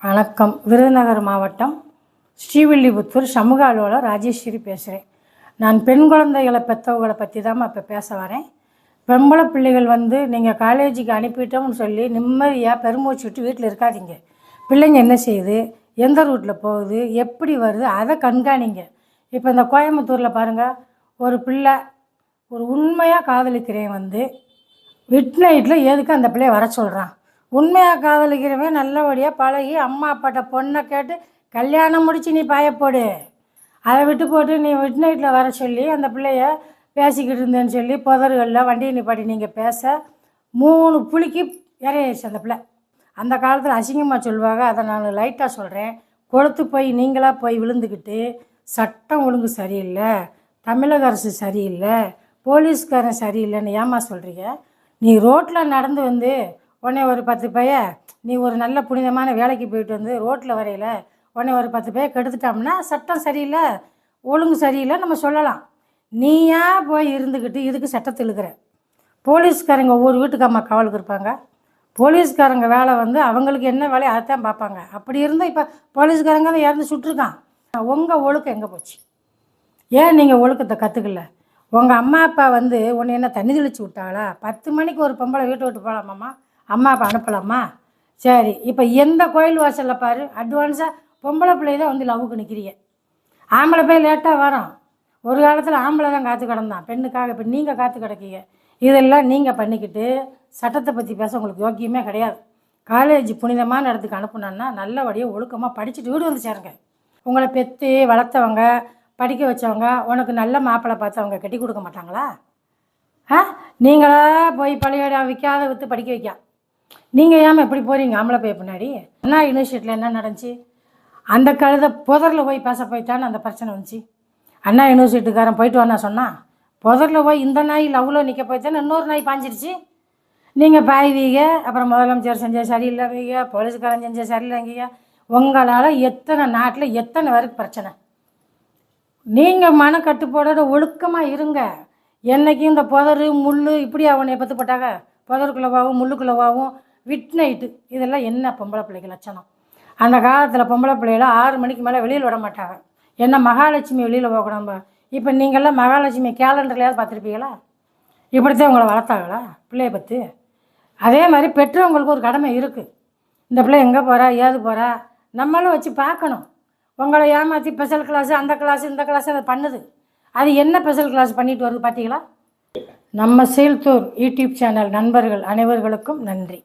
வணக்கம். விருதுநகர் மாவட்டம் ஸ்ரீவில்லிபுத்தூர் சமூக அலுவலர் ராஜேஸ்வரி பேசுகிறேன். நான் பெண் குழந்தைகளை பெற்றவங்களை பற்றி தான் இப்போ பேச வரேன். பெம்பளை பிள்ளைகள் நீங்கள் காலேஜுக்கு அனுப்பிட்டோம்னு சொல்லி நிம்மதியாக பெருமூச்சு விட்டு வீட்டில் இருக்காதீங்க. பிள்ளைங்க என்ன செய்யுது, எந்த ரூட்டில் போகுது, எப்படி வருது, அதை கண்காணிங்க. இப்போ இந்த கோயம்புத்தூரில் பாருங்கள், ஒரு பிள்ளை ஒரு உண்மையாக காதலிக்கிறேன் மிட் நைட்டில் எதுக்கு அந்த பிள்ளைய வர சொல்கிறான். உண்மையாக காதலிக்கிறவன் நல்லபடியாக பழகி அம்மா அப்பாட்ட பொண்ணை கேட்டு கல்யாணம் முடித்து நீ பாயப்போடு. அதை விட்டு போட்டு நீ மிட் நைட்டில் வர சொல்லி அந்த பிள்ளைய பேசிக்கிட்டு இருந்தேன்னு சொல்லி புதர்களில் வண்டியை நிப்பாட்டி நீங்கள் பேச 3 புளிக்கு இறையாச்சு அந்த பிள்ளை. அந்த காலத்தில் அசிங்கமாக சொல்லுவாங்க. அதை நான் லைட்டாக சொல்கிறேன். கொளுத்து போய் நீங்களாக போய் விழுந்துக்கிட்டு சட்டம் ஒழுங்கு சரியில்லை, தமிழக அரசு சரியில்லை, போலீஸ்காரன் சரியில்லைன்னு ஏமா சொல்கிறீங்க? நீ ரோட்டில் நடந்து உடனே ஒரு 10 பைய நீ ஒரு நல்ல புனிதமான வேலைக்கு போயிட்டு ரோட்டில் வரையில உடனே ஒரு 10 பைய கெடுத்துட்டோம்னா சட்டம் சரியில்லை, ஒழுங்கு சரியில்லை நம்ம சொல்லலாம். நீயா போய் இருந்துக்கிட்டு இதுக்கு சட்டத்தை இழுக்கிற. போலீஸ்காரங்க ஒவ்வொரு வீட்டுக்கு அம்மா காவலுக்கு இருப்பாங்க. போலீஸ்காரங்க வேலை அவங்களுக்கு என்ன வேலையை அதைத்தான் பார்ப்பாங்க. அப்படி இருந்தால் இப்போ போலீஸ்காரங்க தான் இறந்து சுட்டிருக்கான். உங்கள் ஒழுக்கம் எங்கே போச்சு? ஏன் நீங்கள் ஒழுக்கத்தை கற்றுக்கல? உங்கள் அம்மா அப்பா உன்னை என்ன தண்ணி தெளிச்சு விட்டாங்களா? 10 மணிக்கு ஒரு பொம்பளை வீட்டை விட்டு போகலாமாம்மா? அம்மா அப்பா அனுப்பலாமா? சரி, இப்போ எந்த கோயில் வாசலில் பாரு, அட்வான்ஸாக பொம்பளை பிள்ளை தான் லவ்வுக்கு நிற்கிறீங்க. ஆம்பளை போய் லேட்டாக வரோம். ஒரு காலத்தில் ஆம்பளை தான் காற்று கிடந்தான் பெண்ணுக்காக. இப்போ நீங்கள் காற்று கிடக்கீங்க. இதெல்லாம் நீங்கள் பண்ணிக்கிட்டு சட்டத்தை பற்றி பேச உங்களுக்கு யோக்கியமே கிடையாது. காலேஜ் புனிதமான இடத்துக்கு அனுப்புனோன்னா நல்லபடியாக ஒழுக்கமாக படிச்சுட்டு வீடு சேருங்க. உங்களை பெற்று வளர்த்தவங்க, படிக்க வச்சவங்க, உனக்கு நல்ல மாப்பிள்ளை பார்த்து அவங்க கட்டி கொடுக்க மாட்டாங்களா? நீங்களா போய் பழைய விற்காத விற்று படிக்க வைக்க நீங்கள் ஏமா எப்படி போகிறீங்க? ஆம்பளை போய் பின்னாடி அண்ணா யூனிவர்சிட்டியில் என்ன நடந்துச்சு? அந்த கழுதை புதரில் போய் பேச போயிட்டான்னு அந்த பிரச்சனை வந்துச்சு. அண்ணா யூனிவர்சிட்டிக்காரன் போயிட்டு வானா சொன்னால் புதரில் போய் இந்த நாய் லவ்வில் நிற்க போயிட்டான்னு இன்னொரு நாய் பாஞ்சிருச்சு. நீங்கள் பாய்வீங்க, அப்புறம் முதலமைச்சர் செஞ்சால் சரியில்லைவீங்க, போலீஸ்காரன் செஞ்சால் சரியில்லைங்க. உங்களால் எத்தனை நாட்டில் எத்தனை பேருக்கு பிரச்சனை. நீங்கள் மனக்கட்டுப்பாடோட ஒழுக்கமாக இருங்க. என்றைக்கும் இந்த புதரு முள் இப்படி அவனை பற்று போட்டாங்க. புதருக்குள்ளவாகவும் முள்ளுக்குள்ளவாகவும் மிட் நைட்டு இதெல்லாம் என்ன பொம்பளை பிள்ளைக்கு லட்சணம்? அந்த காலத்தில் பொம்பளை பிள்ளைகளை 6 மணிக்கு மேலே வெளியில் விட மாட்டாங்க. என்ன மகாலட்சுமி வெளியில் போகக்கூடாது. இப்போ நீங்கள்லாம் மகாலட்சுமி கேலண்டர்லையாவது பார்த்துருப்பீங்களா? இப்படித்தான் உங்களை வளர்த்தாங்களா பிள்ளைய பற்றி? அதே மாதிரி பெற்றவங்களுக்கு ஒரு கடமை இருக்குது. இந்த பிள்ளை எங்கே போகிறா, ஏது போகிறா, நம்மளும் வச்சு பார்க்கணும். உங்களை ஏமாற்றி ஸ்பெஷல் கிளாஸு அந்த கிளாஸு இந்த கிளாஸு அதை பண்ணுது. அது என்ன ஸ்பெஷல் கிளாஸ் பண்ணிட்டு வருது பார்த்தீங்களா? நம்ம சீல்தூர் யூடியூப் சேனல் நண்பர்கள் அனைவர்களுக்கும் நன்றி.